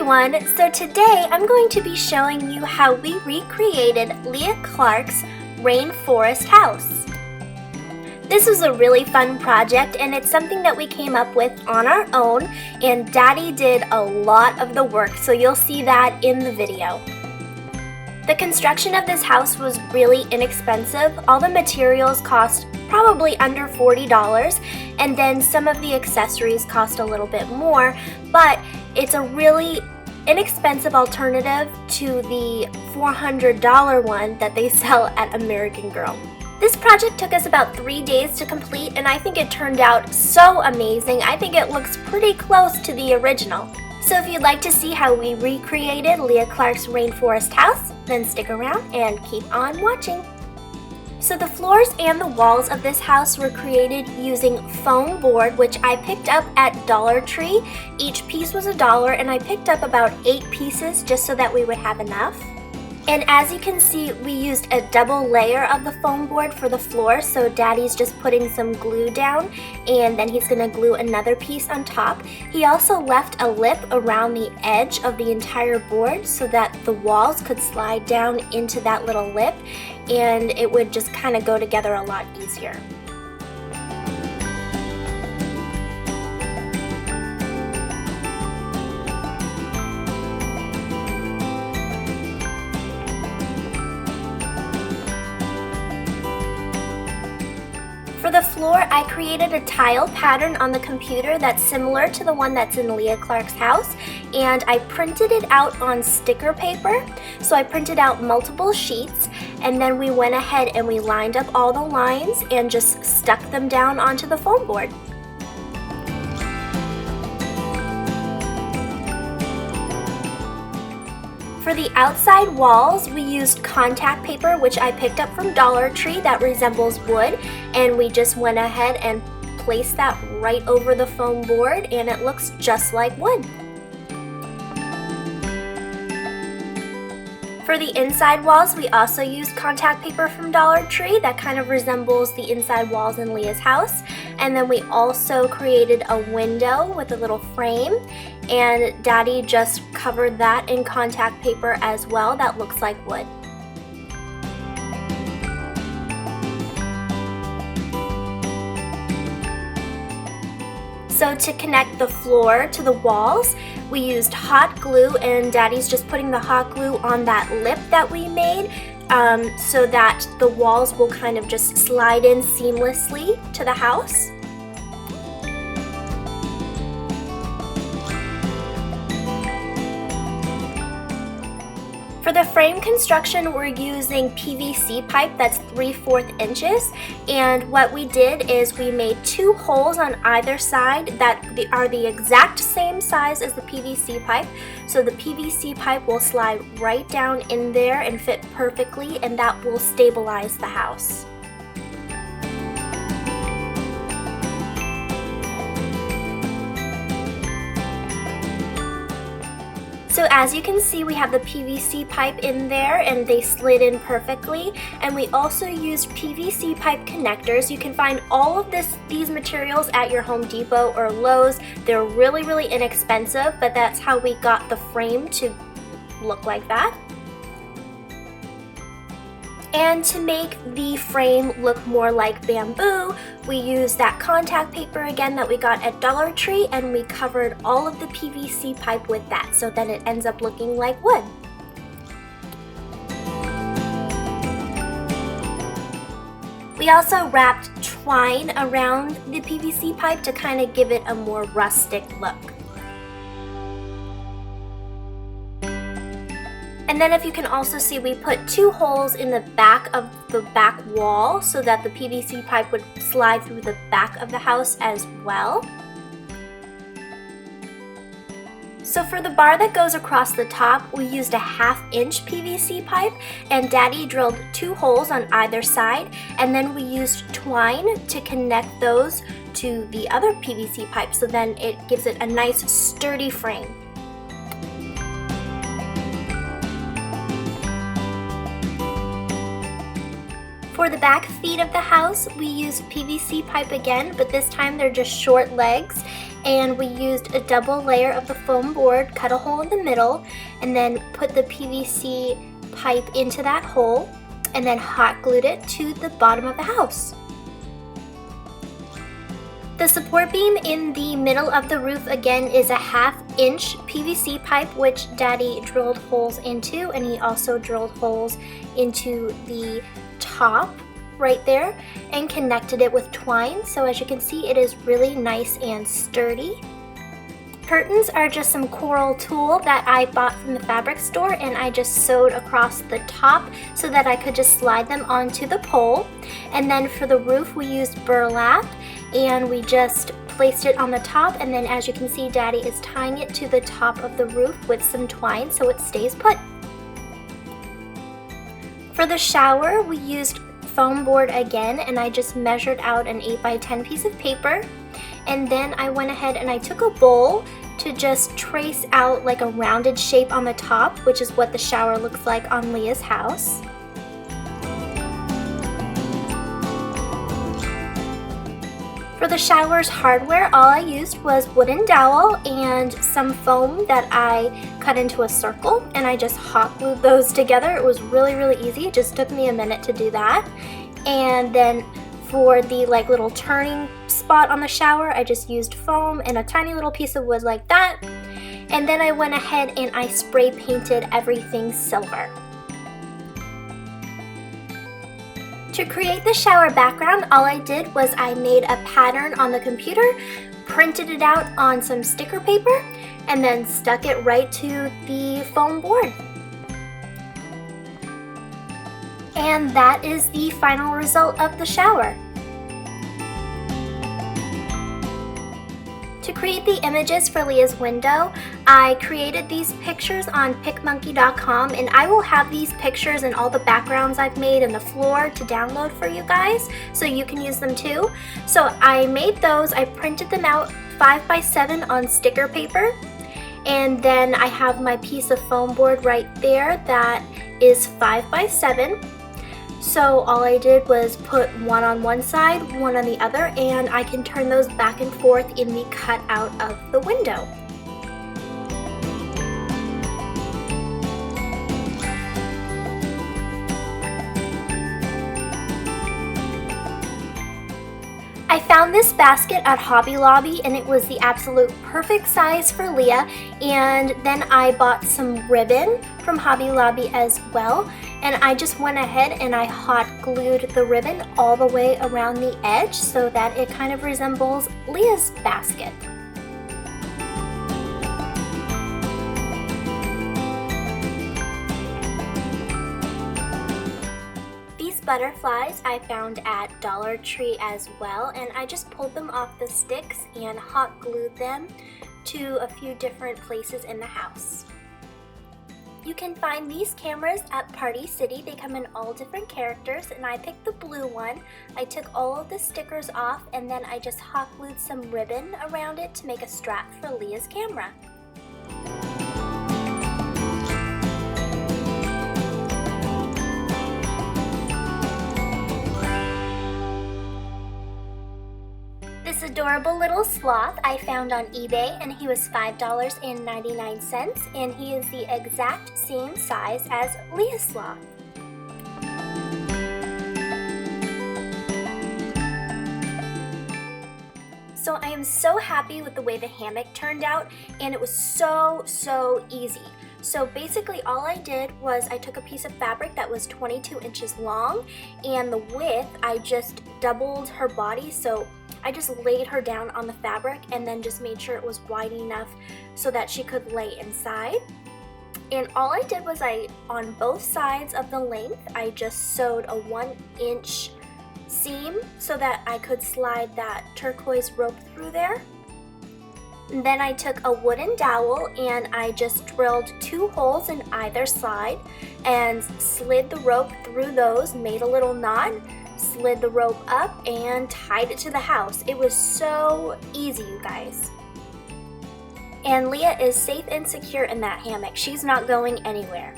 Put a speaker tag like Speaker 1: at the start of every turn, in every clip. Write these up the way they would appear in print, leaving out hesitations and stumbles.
Speaker 1: everyone! So today I'm going to be showing you how we recreated Leah Clark's Rainforest house. This was a really fun project and it's something that we came up with on our own, and Daddy did a lot of the work, so you'll see that in the video. The construction of this house was really inexpensive. All the materials cost probably under $40, and then some of the accessories cost a little bit more, but it's a really inexpensive alternative to the $400 one that they sell at American Girl. This project took us about 3 days to complete, and I think it turned out so amazing. I think it looks pretty close to the original. So if you'd like to see how we recreated Leah Clark's Rainforest house, then stick around and keep on watching. So the floors and the walls of this house were created using foam board, which I picked up at Dollar Tree. Each piece was $1, and I picked up about 8 pieces just so that we would have enough. And as you can see, we used a double layer of the foam board for the floor, so Daddy's just putting some glue down, and then he's going to glue another piece on top. He also left a lip around the edge of the entire board so that the walls could slide down into that little lip, and it would just kind of go together a lot easier. For the floor, I created a tile pattern on the computer that's similar to the one that's in Leah Clark's house, and I printed it out on sticker paper. So I printed out multiple sheets, and then we went ahead and we lined up all the lines and just stuck them down onto the foam board. For the outside walls, we used contact paper, which I picked up from Dollar Tree, that resembles wood, and we just went ahead and placed that right over the foam board, and it looks just like wood. For the inside walls, we also used contact paper from Dollar Tree that kind of resembles the inside walls in Leah's house. And then we also created a window with a little frame, and Daddy just covered that in contact paper as well. That looks like wood. So to connect the floor to the walls, we used hot glue, and Daddy's just putting the hot glue on that lip that we made so that the walls will kind of just slide in seamlessly to the house. For the frame construction, we're using PVC pipe that's 3/4 inches, and what we did is we made 2 holes on either side that are the exact same size as the PVC pipe, so the PVC pipe will slide right down in there and fit perfectly, and that will stabilize the house. So as you can see, we have the PVC pipe in there and they slid in perfectly, and we also used PVC pipe connectors. You can find all of these materials at your Home Depot or Lowe's. They're really inexpensive, but that's how we got the frame to look like that. And to make the frame look more like bamboo, we used that contact paper again that we got at Dollar Tree, and we covered all of the PVC pipe with that, so then it ends up looking like wood. We also wrapped twine around the PVC pipe to kind of give it a more rustic look. And then if you can also see, we put 2 holes in the back of the back wall so that the PVC pipe would slide through the back of the house as well. So for the bar that goes across the top, we used a 1/2 inch PVC pipe, and Daddy drilled 2 holes on either side, and then we used twine to connect those to the other PVC pipe, so then it gives it a nice sturdy frame. For the back feet of the house, we used PVC pipe again, but this time they're just short legs, and we used a double layer of the foam board, cut a hole in the middle, and then put the PVC pipe into that hole, and then hot glued it to the bottom of the house. The support beam in the middle of the roof again is a 1/2 inch PVC pipe, which Daddy drilled holes into, and he also drilled holes into the top right there and connected it with twine. So as you can see, it is really nice and sturdy. Curtains are just some coral tulle that I bought from the fabric store, and I just sewed across the top so that I could just slide them onto the pole. And then for the roof, we used burlap, and we just placed it on the top, and then as you can see, Daddy is tying it to the top of the roof with some twine so it stays put. For the shower, we used foam board again, and I just measured out an 8x10 piece of paper, and then I went ahead and I took a bowl to just trace out like a rounded shape on the top, which is what the shower looks like on Leah's house. For the shower's hardware, all I used was wooden dowel and some foam that I cut into a circle, and I just hot glued those together. It was really easy. It just took me a minute to do that. And then for the like little turning spot on the shower, I just used foam and a tiny little piece of wood like that. And then I went ahead and I spray painted everything silver. To create the shower background, all I did was I made a pattern on the computer, printed it out on some sticker paper, and then stuck it right to the foam board. And that is the final result of the shower. To create the images for Leah's window, I created these pictures on PicMonkey.com, and I will have these pictures and all the backgrounds I've made and the floor to download for you guys so you can use them too. So I made those, I printed them out 5x7 on sticker paper, and then I have my piece of foam board right there that is 5x7. So all I did was put one on one side, one on the other, and I can turn those back and forth in the cutout of the window. I found this basket at Hobby Lobby, and it was the absolute perfect size for Leah, and then I bought some ribbon from Hobby Lobby as well, and I just went ahead and I hot glued the ribbon all the way around the edge so that it kind of resembles Leah's basket. Butterflies I found at Dollar Tree as well, and I just pulled them off the sticks and hot glued them to a few different places in the house. You can find these cameras at Party City. They come in all different characters, and I picked the blue one. I took all of the stickers off, and then I just hot glued some ribbon around it to make a strap for Leah's camera. This adorable little sloth I found on eBay, and he was $5.99, and he is the exact same size as Leah's sloth. So I am so happy with the way the hammock turned out, and it was so easy. So basically all I did was I took a piece of fabric that was 22 inches long, and the width I just doubled her body, so I just laid her down on the fabric and then just made sure it was wide enough so that she could lay inside. And all I did was on both sides of the length, I just sewed a 1-inch seam so that I could slide that turquoise rope through there. And then I took a wooden dowel and I just drilled 2 holes in either side and slid the rope through those, made a little knot, slid the rope up, and tied it to the house. It was so easy, you guys. And Leah is safe and secure in that hammock. She's not going anywhere.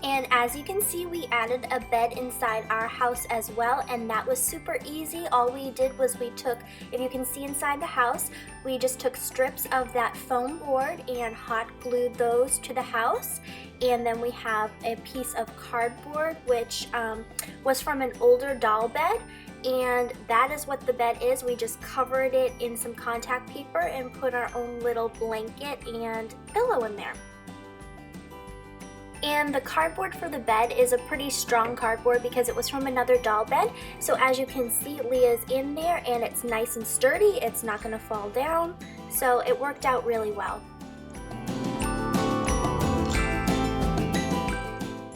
Speaker 1: And as you can see, we added a bed inside our house as well, and that was super easy. All we did was we took, if you can see inside the house, we just took strips of that foam board and hot glued those to the house. And then we have a piece of cardboard, which was from an older doll bed, and that is what the bed is. We just covered it in some contact paper and put our own little blanket and pillow in there. And the cardboard for the bed is a pretty strong cardboard because it was from another doll bed. So as you can see, Leah's in there and it's nice and sturdy. It's not going to fall down. So it worked out really well.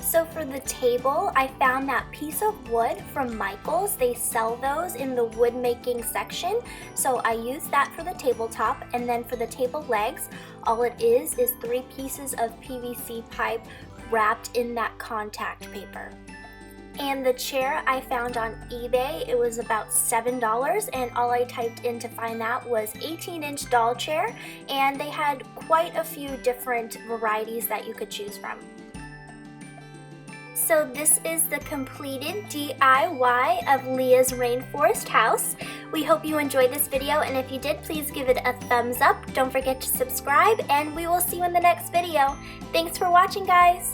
Speaker 1: So for the table, I found that piece of wood from Michael's. They sell those in the wood making section. So I used that for the tabletop, and then for the table legs, all it is 3 pieces of PVC pipe wrapped in that contact paper. And the chair I found on eBay, it was about $7, and all I typed in to find that was 18-inch doll chair, and they had quite a few different varieties that you could choose from. So this is the completed DIY of Leah's Rainforest house. We hope you enjoyed this video, and if you did, please give it a thumbs up. Don't forget to subscribe, and we will see you in the next video. Thanks for watching, guys!